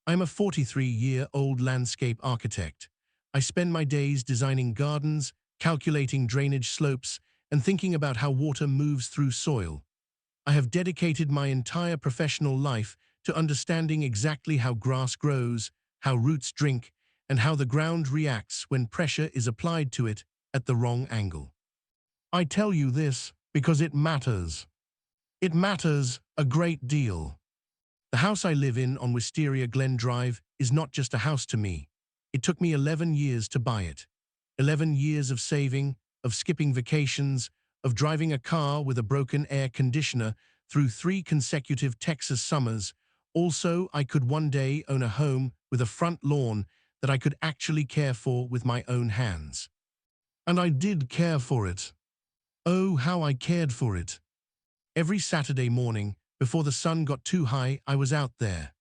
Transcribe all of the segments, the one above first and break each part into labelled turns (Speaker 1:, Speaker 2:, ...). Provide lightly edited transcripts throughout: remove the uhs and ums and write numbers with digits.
Speaker 1: I'm a 43-year-old landscape architect. I spend my days designing gardens, calculating drainage slopes, and thinking about how water moves through soil. I have dedicated my entire professional life to understanding exactly how grass grows, how roots drink, and how the ground reacts when pressure is applied to it at the wrong angle. I tell you this because it matters. It matters a great deal. The house I live in on Wisteria Glen Drive is not just a house to me. It took me 11 years to buy it. 11 years of saving, of skipping vacations, of driving a car with a broken air conditioner through 3 consecutive Texas summers. Also, I could one day own a home with a front lawn that I could actually care for with my own hands. And I did care for it. Oh, how I cared for it. Every Saturday morning, before the sun got too high, I was out there,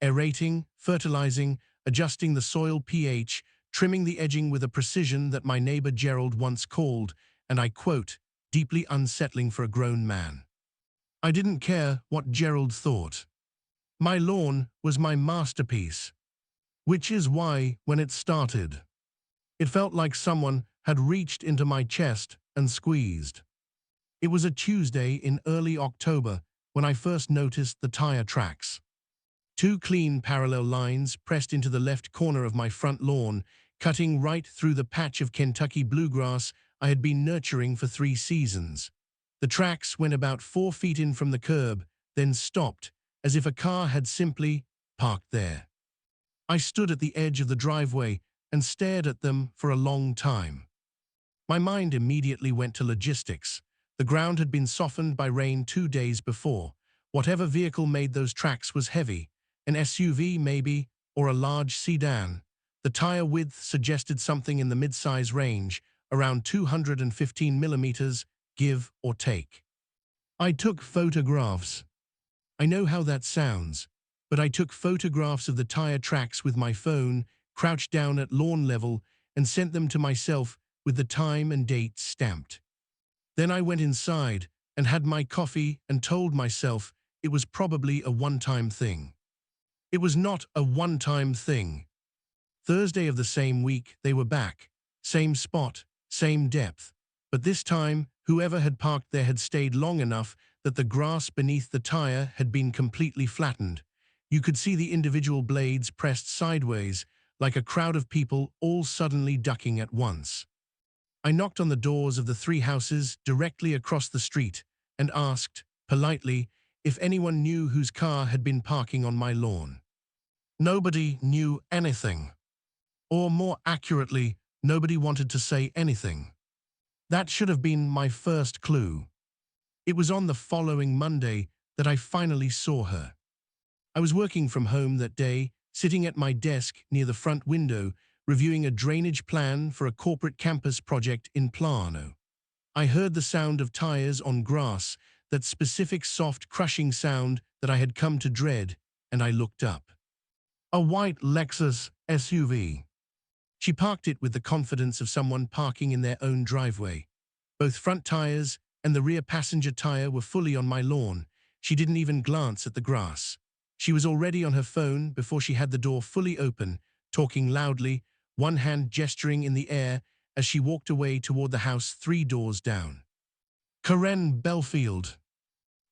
Speaker 1: aerating, fertilizing, adjusting the soil pH, trimming the edging with a precision that my neighbor Gerald once called, and I quote, deeply unsettling for a grown man. I didn't care what Gerald thought. My lawn was my masterpiece, which is why, when it started, it felt like someone had reached into my chest and squeezed. It was a Tuesday in early October when I first noticed the tire tracks. 2 clean parallel lines pressed into the left corner of my front lawn, cutting right through the patch of Kentucky bluegrass I had been nurturing for 3 seasons. The tracks went about 4 feet in from the curb, then stopped, as if a car had simply parked there. I stood at the edge of the driveway and stared at them for a long time. My mind immediately went to logistics. The ground had been softened by rain 2 days before. Whatever vehicle made those tracks was heavy, an SUV maybe, or a large sedan. The tire width suggested something in the mid-size range, around 215 millimeters, give or take. I took photographs. I know how that sounds, but I took photographs of the tire tracks with my phone, crouched down at lawn level, and sent them to myself with the time and date stamped. Then I went inside and had my coffee and told myself it was probably a one-time thing. It was not a one-time thing. Thursday of the same week, they were back. Same spot, same depth. But this time, whoever had parked there had stayed long enough that the grass beneath the tire had been completely flattened. You could see the individual blades pressed sideways, like a crowd of people all suddenly ducking at once. I knocked on the doors of the 3 houses directly across the street and asked, politely, if anyone knew whose car had been parking on my lawn. Nobody knew anything. Or more accurately, nobody wanted to say anything. That should have been my first clue. It was on the following Monday that I finally saw her. I was working from home that day, sitting at my desk near the front window, reviewing a drainage plan for a corporate campus project in Plano. I heard the sound of tires on grass, that specific soft crushing sound that I had come to dread, and I looked up. A white Lexus SUV. She parked it with the confidence of someone parking in their own driveway. Both front tires and the rear passenger tire were fully on my lawn. She didn't even glance at the grass. She was already on her phone before she had the door fully open, talking loudly, one hand gesturing in the air as she walked away toward the house 3 doors down. Karen Belfield.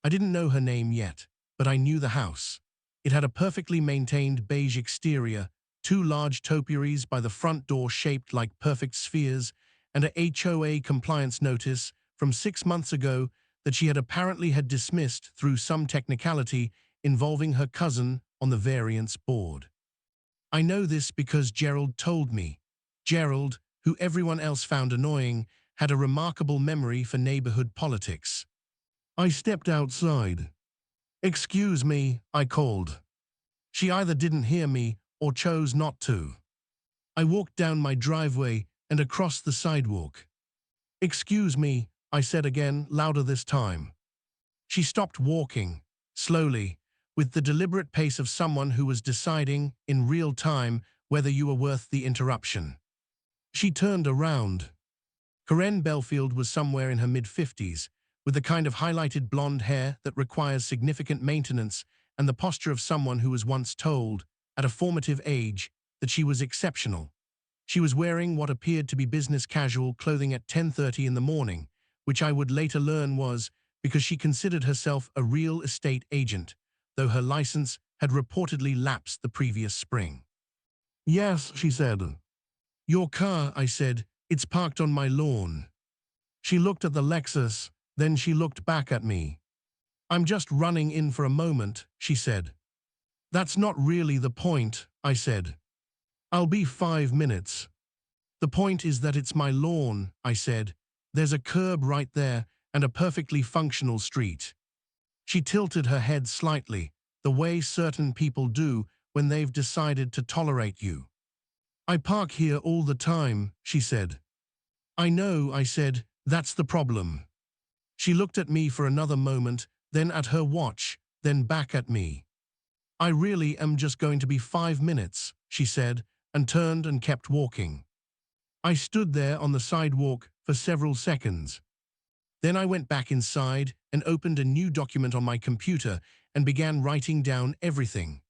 Speaker 1: I didn't know her name yet, but I knew the house. It had a perfectly maintained beige exterior, 2 large topiaries by the front door shaped like perfect spheres, and a HOA compliance notice from 6 months ago that she had apparently dismissed through some technicality involving her cousin on the variance board. I know this because Gerald told me. Gerald, who everyone else found annoying, had a remarkable memory for neighborhood politics. I stepped outside. "Excuse me," I called. She either didn't hear me or chose not to. I walked down my driveway and across the sidewalk. "Excuse me," I said again, louder this time. She stopped walking, slowly, with the deliberate pace of someone who was deciding, in real time, whether you were worth the interruption. She turned around. Karen Belfield was somewhere in her mid-50s, with the kind of highlighted blonde hair that requires significant maintenance and the posture of someone who was once told, at a formative age, that she was exceptional. She was wearing what appeared to be business casual clothing at 10:30 in the morning, which I would later learn was because she considered herself a real estate agent, though her license had reportedly lapsed the previous spring. "Yes," she said. "Your car," I said. "It's parked on my lawn." She looked at the Lexus, then she looked back at me. "I'm just running in for a moment," she said. "That's not really the point," I said. "I'll be 5 minutes." "The point is that it's my lawn," I said. "There's a curb right there and a perfectly functional street." She tilted her head slightly, the way certain people do when they've decided to tolerate you. "I park here all the time," she said. "I know," I said. "That's the problem." She looked at me for another moment, then at her watch, then back at me. "I really am just going to be 5 minutes," she said, and turned and kept walking. I stood there on the sidewalk for several seconds. Then I went back inside and opened a new document on my computer and began writing down everything.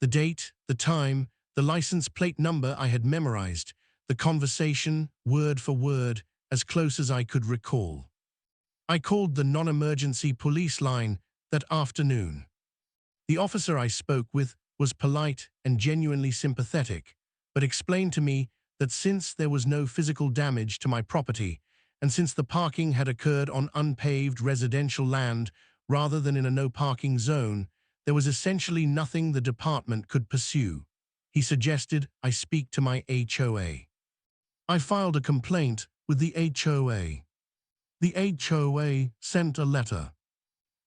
Speaker 1: The date, the time, the license plate number I had memorized, the conversation, word for word, as close as I could recall. I called the non-emergency police line that afternoon. The officer I spoke with was polite and genuinely sympathetic, but explained to me that since there was no physical damage to my property, and since the parking had occurred on unpaved residential land rather than in a no-parking zone, there was essentially nothing the department could pursue. He suggested I speak to my HOA. I filed a complaint with the HOA. The HOA sent a letter.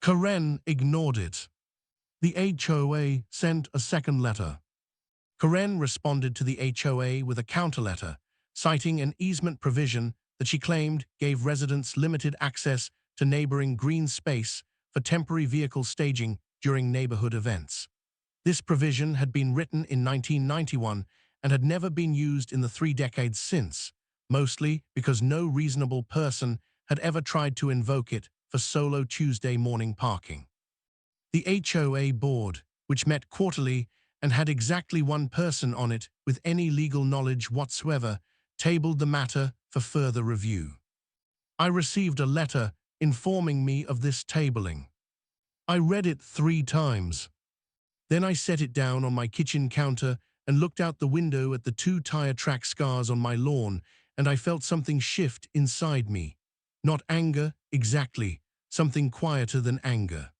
Speaker 1: Karen ignored it. The HOA sent a second letter. Karen responded to the HOA with a counterletter, citing an easement provision that she claimed gave residents limited access to neighboring green space for temporary vehicle staging during neighborhood events. This provision had been written in 1991 and had never been used in the 3 decades since, mostly because no reasonable person had ever tried to invoke it for solo Tuesday morning parking. The HOA board, which met quarterly and had exactly one person on it with any legal knowledge whatsoever, tabled the matter for further review. I received a letter informing me of this tabling. I read it 3 times. Then I set it down on my kitchen counter and looked out the window at the 2 tire track scars on my lawn, and I felt something shift inside me. Not anger, exactly, something quieter than anger.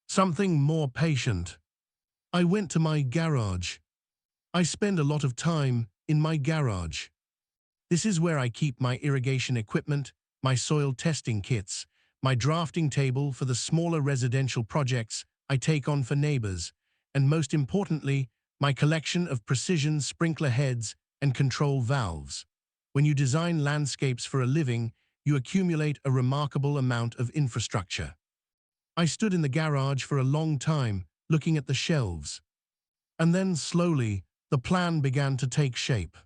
Speaker 1: Something more patient. I went to my garage. I spend a lot of time in my garage. This is where I keep my irrigation equipment, my soil testing kits, my drafting table for the smaller residential projects I take on for neighbors, and most importantly, my collection of precision sprinkler heads and control valves. When you design landscapes for a living, you accumulate a remarkable amount of infrastructure. I stood in the garage for a long time, looking at the shelves. And then, slowly, the plan began to take shape.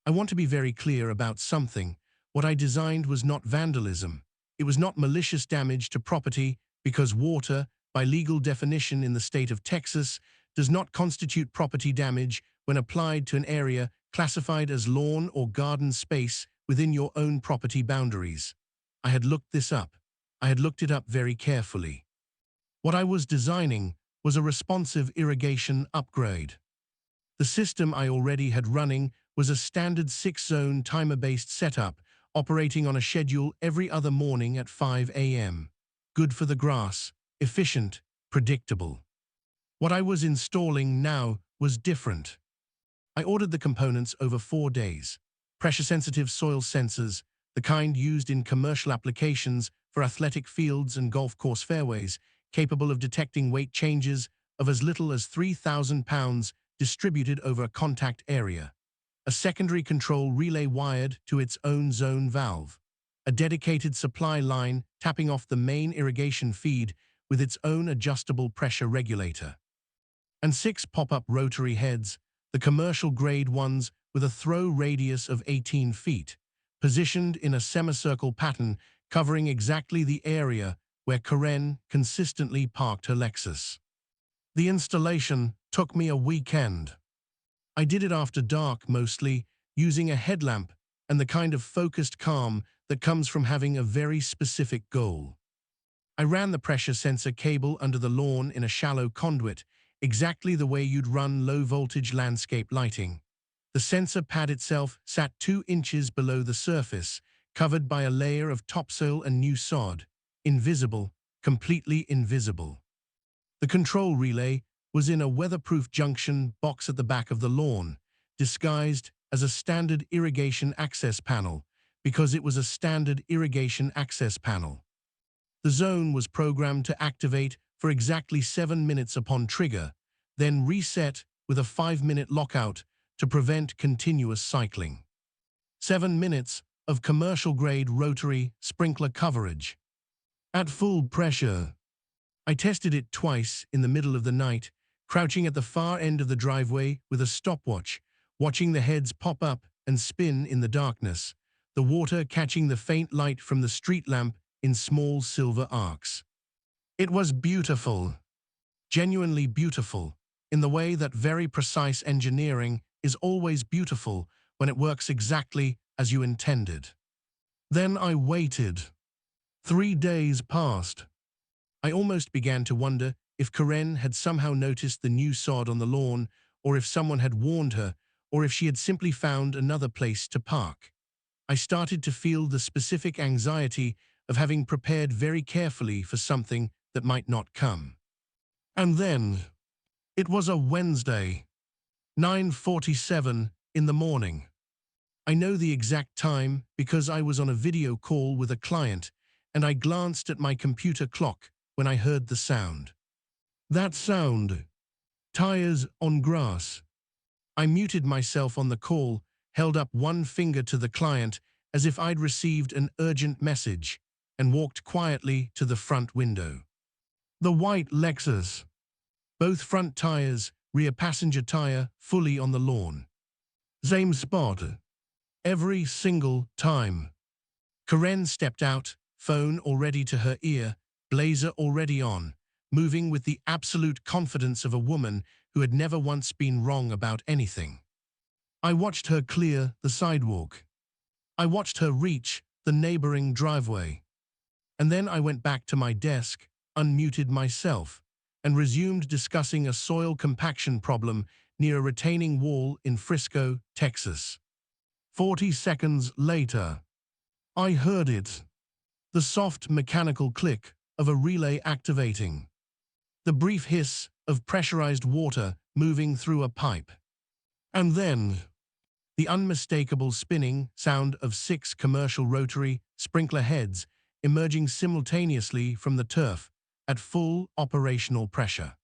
Speaker 1: I want to be very clear about something. What I designed was not vandalism. It was not malicious damage to property, because water, by legal definition in the state of Texas, does not constitute property damage when applied to an area classified as lawn or garden space within your own property boundaries. I had looked this up. I had looked it up very carefully. What I was designing was a responsive irrigation upgrade. The system I already had running was a standard 6-zone timer-based setup operating on a schedule every other morning at 5 a.m. Good for the grass, efficient, predictable. What I was installing now was different. I ordered the components over 4 days. Pressure-sensitive soil sensors, the kind used in commercial applications for athletic fields and golf course fairways, capable of detecting weight changes of as little as 3,000 pounds distributed over a contact area. A secondary control relay wired to its own zone valve. A dedicated supply line tapping off the main irrigation feed with its own adjustable pressure regulator. And 6 pop-up rotary heads, the commercial-grade ones with a throw radius of 18 feet, positioned in a semicircle pattern covering exactly the area where Karen consistently parked her Lexus. The installation took me a weekend. I did it after dark mostly, using a headlamp and the kind of focused calm that comes from having a very specific goal. I ran the pressure sensor cable under the lawn in a shallow conduit, exactly the way you'd run low-voltage landscape lighting. The sensor pad itself sat 2 inches below the surface, covered by a layer of topsoil and new sod. Invisible, completely invisible. The control relay was in a weatherproof junction box at the back of the lawn, disguised as a standard irrigation access panel, because it was a standard irrigation access panel. The zone was programmed to activate for exactly 7 minutes upon trigger, then reset with a 5-minute lockout to prevent continuous cycling. 7 minutes of commercial-grade rotary sprinkler coverage. At full pressure. I tested it twice in the middle of the night, crouching at the far end of the driveway with a stopwatch, watching the heads pop up and spin in the darkness, the water catching the faint light from the street lamp in small silver arcs. It was beautiful, genuinely beautiful, in the way that very precise engineering is always beautiful when it works exactly as you intended. Then I waited. 3 days passed. I almost began to wonder if Karen had somehow noticed the new sod on the lawn, or if someone had warned her, or if she had simply found another place to park. I started to feel the specific anxiety of having prepared very carefully for something that might not come. And then, it was a Wednesday, 9:47 in the morning. I know the exact time because I was on a video call with a client, and I glanced at my computer clock when I heard the sound. That sound. Tires on grass. I muted myself on the call, held up one finger to the client as if I'd received an urgent message, and walked quietly to the front window. The white Lexus. Both front tires, rear passenger tire, fully on the lawn. Same spot. Every single time. Karen stepped out, phone already to her ear, blazer already on, moving with the absolute confidence of a woman who had never once been wrong about anything. I watched her clear the sidewalk. I watched her reach the neighboring driveway. And then I went back to my desk, unmuted myself, and resumed discussing a soil compaction problem near a retaining wall in Frisco, Texas. 40 seconds later, I heard it. The soft mechanical click of a relay activating. The brief hiss of pressurized water moving through a pipe. And then, the unmistakable spinning sound of 6 commercial rotary sprinkler heads emerging simultaneously from the turf at full operational pressure.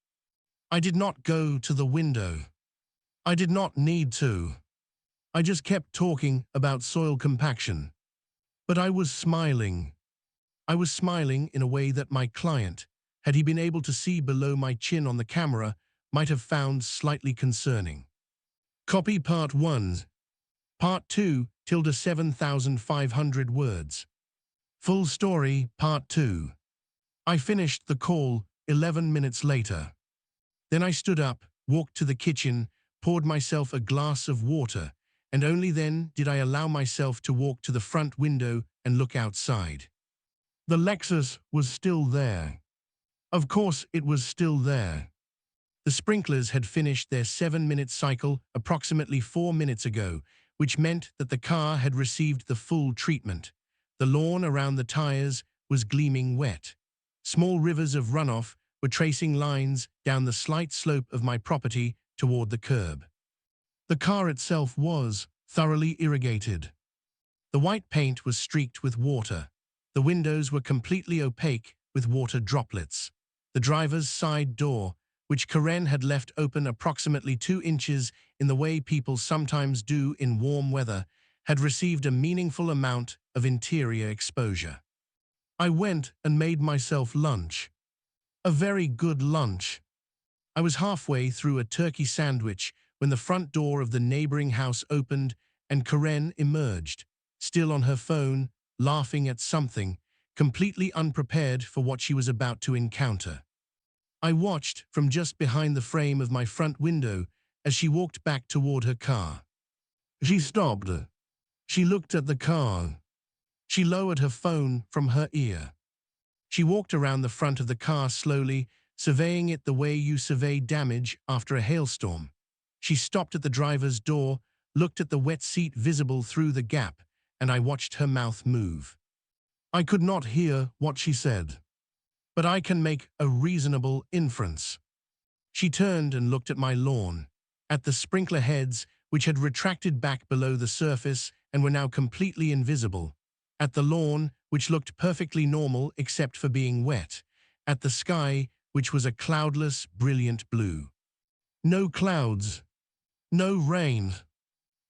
Speaker 1: I did not go to the window. I did not need to. I just kept talking about soil compaction. But I was smiling. I was smiling in a way that my client, had he been able to see below my chin on the camera, might have found slightly concerning. Copy Part 1. Part 2, 7,500 words. Full story, Part 2. I finished the call 11 minutes later. Then I stood up, walked to the kitchen, poured myself a glass of water, and only then did I allow myself to walk to the front window and look outside. The Lexus was still there. Of course it was still there. The sprinklers had finished their 7-minute cycle approximately 4 minutes ago, which meant that the car had received the full treatment. The lawn around the tires was gleaming wet. Small rivers of runoff were tracing lines down the slight slope of my property toward the curb. The car itself was thoroughly irrigated. The white paint was streaked with water. The windows were completely opaque with water droplets. The driver's side door, which Karen had left open approximately 2 inches in the way people sometimes do in warm weather, had received a meaningful amount of interior exposure. I went and made myself lunch. A very good lunch. I was halfway through a turkey sandwich when the front door of the neighboring house opened and Karen emerged, still on her phone, laughing at something, completely unprepared for what she was about to encounter. I watched from just behind the frame of my front window as she walked back toward her car. She stopped. She looked at the car. She lowered her phone from her ear. She walked around the front of the car slowly, surveying it the way you survey damage after a hailstorm. She stopped at the driver's door, looked at the wet seat visible through the gap, and I watched her mouth move. I could not hear what she said, but I can make a reasonable inference. She turned and looked at my lawn, at the sprinkler heads which had retracted back below the surface and were now completely invisible, at the lawn which looked perfectly normal except for being wet, at the sky which was a cloudless, brilliant blue. No clouds, no rain,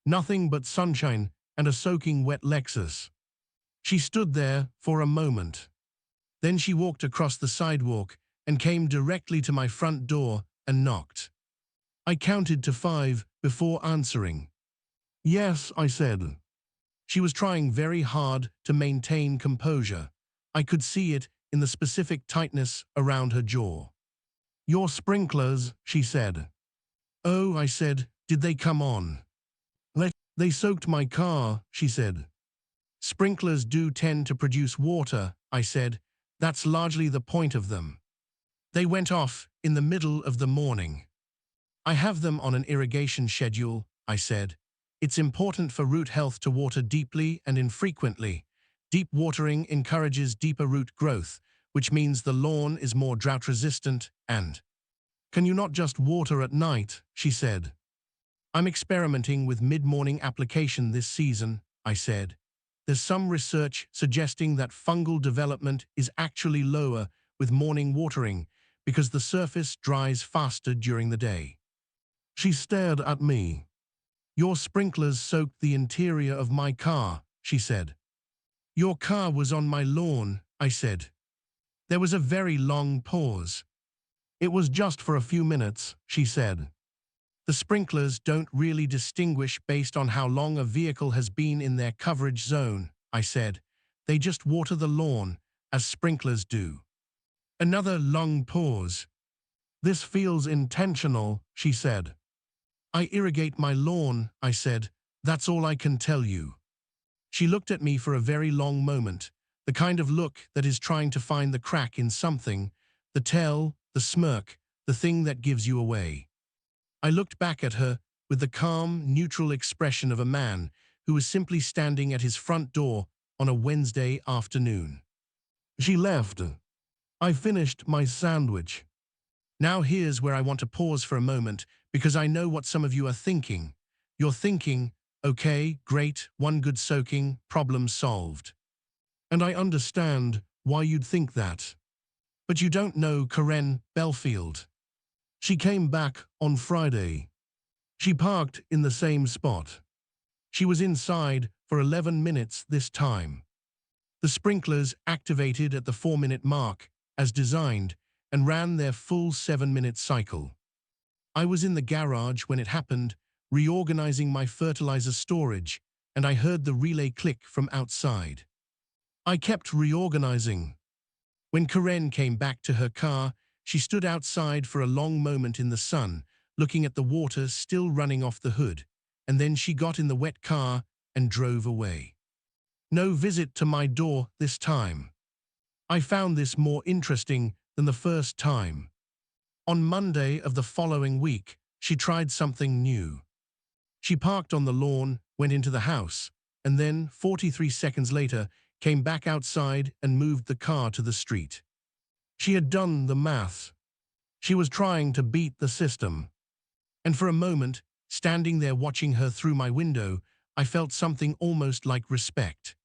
Speaker 1: nothing but sunshine and a soaking wet Lexus. She stood there for a moment. Then she walked across the sidewalk and came directly to my front door and knocked. I counted to 5 before answering. Yes, I said. She was trying very hard to maintain composure. I could see it in the specific tightness around her jaw. Your sprinklers, she said. Oh, I said, did they come on? They soaked my car, she said. Sprinklers do tend to produce water, I said. That's largely the point of them. They went off in the middle of the morning. I have them on an irrigation schedule, I said. It's important for root health to water deeply and infrequently. Deep watering encourages deeper root growth, which means the lawn is more drought-resistant and... Can you not just water at night? She said. I'm experimenting with mid-morning application this season, I said. There's some research suggesting that fungal development is actually lower with morning watering because the surface dries faster during the day. She stared at me. Your sprinklers soaked the interior of my car, she said. Your car was on my lawn, I said. There was a very long pause. It was just for a few minutes, she said. The sprinklers don't really distinguish based on how long a vehicle has been in their coverage zone, I said. They just water the lawn, as sprinklers do. Another long pause. This feels intentional, she said. I irrigate my lawn, I said. That's all I can tell you. She looked at me for a very long moment, the kind of look that is trying to find the crack in something, the tell, the smirk, the thing that gives you away. I looked back at her with the calm, neutral expression of a man who was simply standing at his front door on a Wednesday afternoon. She left. I finished my sandwich. Now here's where I want to pause for a moment because I know what some of you are thinking. You're thinking, okay, great, one good soaking, problem solved. And I understand why you'd think that. But you don't know Karen Belfield. She came back on Friday. She parked in the same spot. She was inside for 11 minutes this time. The sprinklers activated at the 4-minute mark, as designed, and ran their full 7-minute cycle. I was in the garage when it happened, reorganizing my fertilizer storage, and I heard the relay click from outside. I kept reorganizing. When Karen came back to her car, she stood outside for a long moment in the sun, looking at the water still running off the hood, and then she got in the wet car and drove away. No visit to my door this time. I found this more interesting than the first time. On Monday of the following week, she tried something new. She parked on the lawn, went into the house, and then, 43 seconds later, came back outside and moved the car to the street. She had done the math. She was trying to beat the system. And for a moment, standing there watching her through my window, I felt something almost like respect.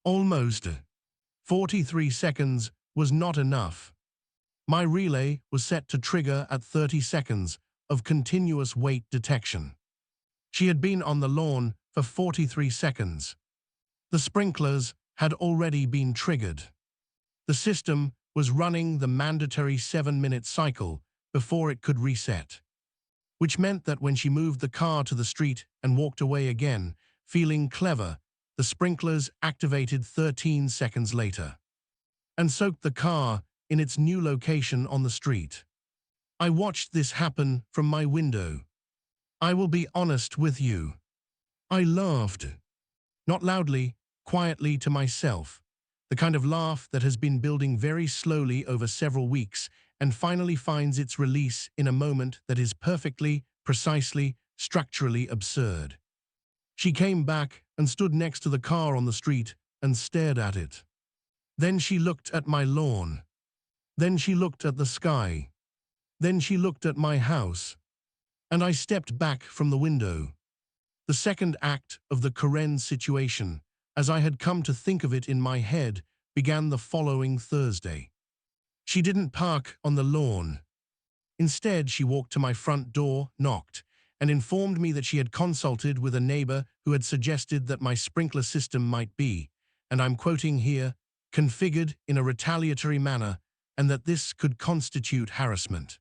Speaker 1: Almost. 43 seconds was not enough. My relay was set to trigger at 30 seconds of continuous weight detection. She had been on the lawn for 43 seconds. The sprinklers had already been triggered. The system was running the mandatory 7-minute cycle before it could reset, which meant that when she moved the car to the street and walked away again, feeling clever, the sprinklers activated 13 seconds later and soaked the car in its new location on the street. I watched this happen from my window. I will be honest with you. I laughed. Not loudly, quietly to myself. The kind of laugh that has been building very slowly over several weeks and finally finds its release in a moment that is perfectly, precisely, structurally absurd. She came back and stood next to the car on the street and stared at it. Then she looked at my lawn. Then she looked at the sky. Then she looked at my house. And I stepped back from the window. The second act of the Karen situation, as I had come to think of it in my head, began the following Thursday. She didn't park on the lawn. Instead, she walked to my front door, knocked, and informed me that she had consulted with a neighbor who had suggested that my sprinkler system might be, and I'm quoting here, configured in a retaliatory manner, and that this could constitute harassment.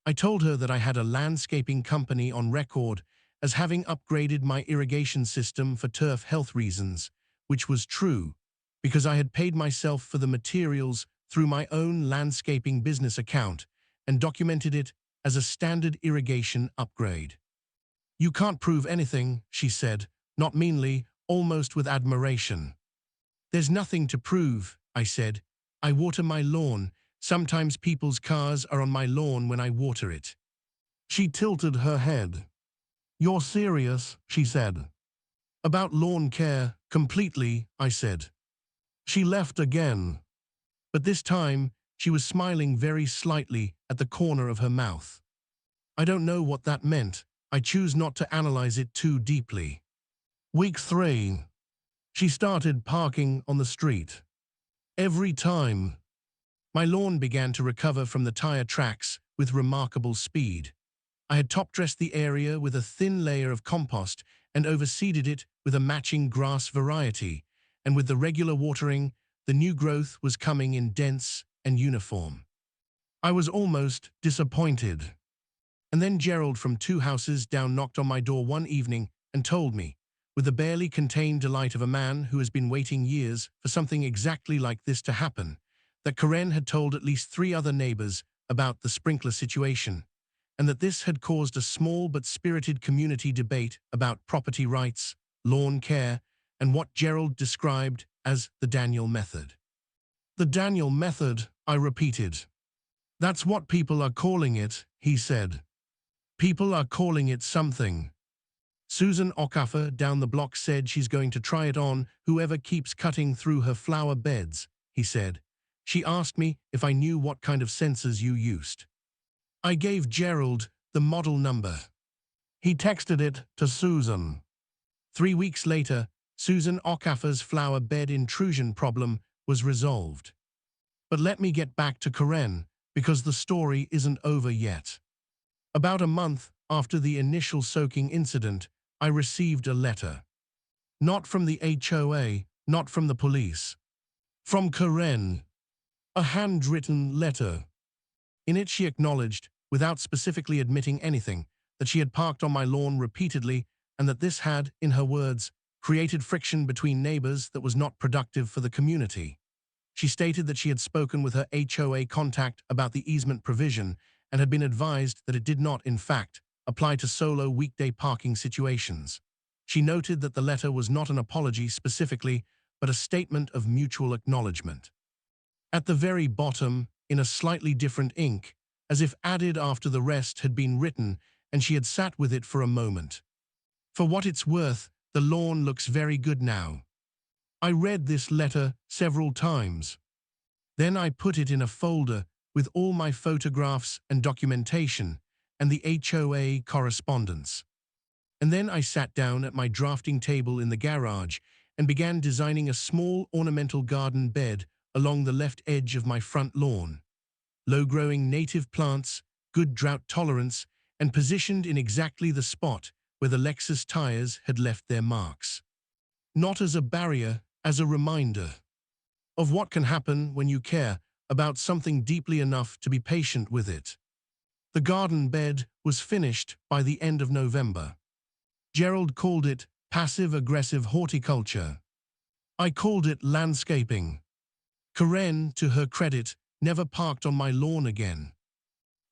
Speaker 1: I told her that I had a landscaping company on record as having upgraded my irrigation system for turf health reasons, which was true, because I had paid myself for the materials through my own landscaping business account and documented it as a standard irrigation upgrade. You can't prove anything, she said, not meanly, almost with admiration. There's nothing to prove, I said. I water my lawn. Sometimes people's cars are on my lawn when I water it. She tilted her head. You're serious, she said. About lawn care, completely, I said. She left again. But this time, she was smiling very slightly at the corner of her mouth. I don't know what that meant. I choose not to analyze it too deeply. Week 3. She started parking on the street. Every time. My lawn began to recover from the tire tracks with remarkable speed. I had top-dressed the area with a thin layer of compost and overseeded it with a matching grass variety, and with the regular watering, the new growth was coming in dense and uniform. I was almost disappointed. And then Gerald from 2 houses down knocked on my door one evening and told me, with the barely contained delight of a man who has been waiting years for something exactly like this to happen, that Karen had told at least 3 other neighbors about the sprinkler situation, and that this had caused a small but spirited community debate about property rights, lawn care, and what Gerald described as the Daniel method. The Daniel method, I repeated. That's what people are calling it, he said. People are calling it something. Susan Okafor down the block said she's going to try it on whoever keeps cutting through her flower beds, he said. She asked me if I knew what kind of sensors you used. I gave Gerald the model number. He texted it to Susan. 3 weeks later, Susan Okafor's flower bed intrusion problem was resolved. But let me get back to Karen, because the story isn't over yet. About a month after the initial soaking incident, I received a letter. Not from the HOA, not from the police. From Karen. A handwritten letter. In it she acknowledged, without specifically admitting anything, that she had parked on my lawn repeatedly and that this had, in her words, created friction between neighbors that was not productive for the community. She stated that she had spoken with her HOA contact about the easement provision and had been advised that it did not, in fact, apply to solo weekday parking situations. She noted that the letter was not an apology specifically, but a statement of mutual acknowledgement. At the very bottom, in a slightly different ink, as if added after the rest had been written and she had sat with it for a moment. For what it's worth, the lawn looks very good now. I read this letter several times. Then I put it in a folder with all my photographs and documentation and the HOA correspondence. And then I sat down at my drafting table in the garage and began designing a small ornamental garden bed along the left edge of my front lawn. Low-growing native plants, good drought tolerance, and positioned in exactly the spot where the Lexus tires had left their marks. Not as a barrier, as a reminder of what can happen when you care about something deeply enough to be patient with it. The garden bed was finished by the end of November. Gerald called it passive-aggressive horticulture. I called it landscaping. Karen, to her credit, never parked on my lawn again.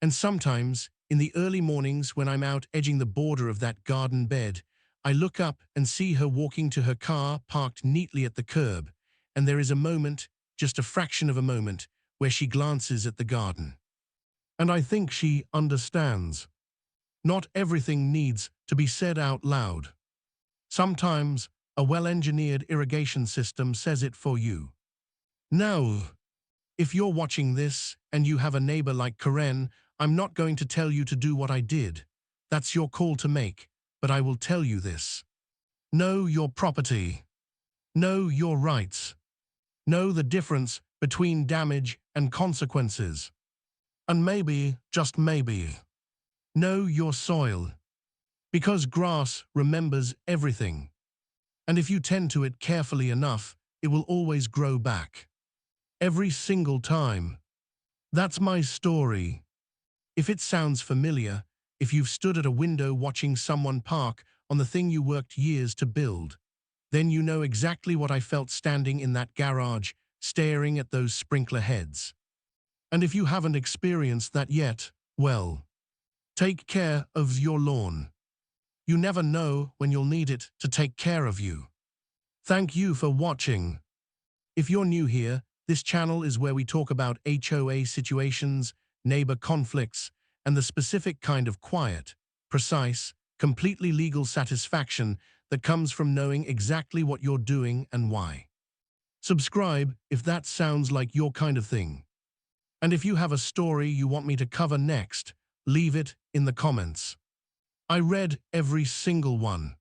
Speaker 1: And sometimes, in the early mornings when I'm out edging the border of that garden bed, I look up and see her walking to her car parked neatly at the curb, and there is a moment, just a fraction of a moment, where she glances at the garden. And I think she understands. Not everything needs to be said out loud. Sometimes, a well-engineered irrigation system says it for you. Now, if you're watching this and you have a neighbor like Karen, I'm not going to tell you to do what I did. That's your call to make, but I will tell you this. Know your property. Know your rights. Know the difference between damage and consequences. And maybe, just maybe, know your soil. Because grass remembers everything. And if you tend to it carefully enough, it will always grow back. Every single time. That's my story. If it sounds familiar, if you've stood at a window watching someone park on the thing you worked years to build, then you know exactly what I felt standing in that garage, staring at those sprinkler heads. And if you haven't experienced that yet, well, take care of your lawn. You never know when you'll need it to take care of you. Thank you for watching. If you're new here, this channel is where we talk about HOA situations, neighbor conflicts, and the specific kind of quiet, precise, completely legal satisfaction that comes from knowing exactly what you're doing and why. Subscribe if that sounds like your kind of thing. And if you have a story you want me to cover next, leave it in the comments. I read every single one.